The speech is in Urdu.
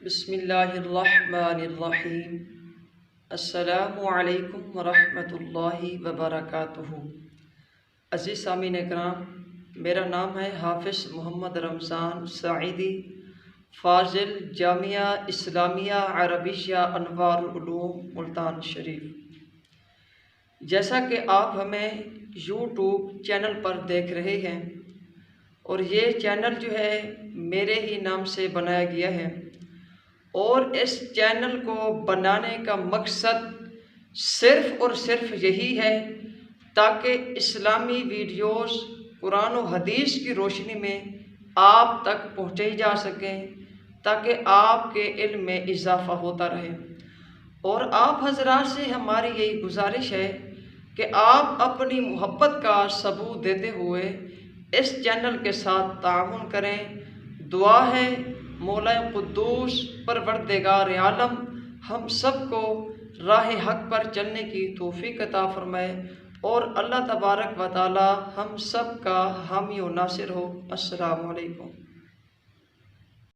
بسم اللہ الرحمن الرحیم۔ السلام علیکم ورحمۃ اللہ وبرکاتہ۔ عزیز سامعین اکرام، میرا نام ہے حافظ محمد رمضان سعیدی، فاضل جامعہ اسلامیہ عربیہ انوار العلوم ملتان شریف۔ جیسا کہ آپ ہمیں یوٹیوب چینل پر دیکھ رہے ہیں، اور یہ چینل جو ہے میرے ہی نام سے بنایا گیا ہے، اور اس چینل کو بنانے کا مقصد صرف اور صرف یہی ہے تاکہ اسلامی ویڈیوز قرآن و حدیث کی روشنی میں آپ تک پہنچائی جا سکیں، تاکہ آپ کے علم میں اضافہ ہوتا رہے۔ اور آپ حضرات سے ہماری یہی گزارش ہے کہ آپ اپنی محبت کا ثبوت دیتے ہوئے اس چینل کے ساتھ تعاون کریں۔ دعا ہے مولا قدوس پروردگار عالم ہم سب کو راہ حق پر چلنے کی توفیق عطا فرمائے، اور اللہ تبارک و تعالی ہم سب کا حامی و ناصر ہو۔ السلام علیکم۔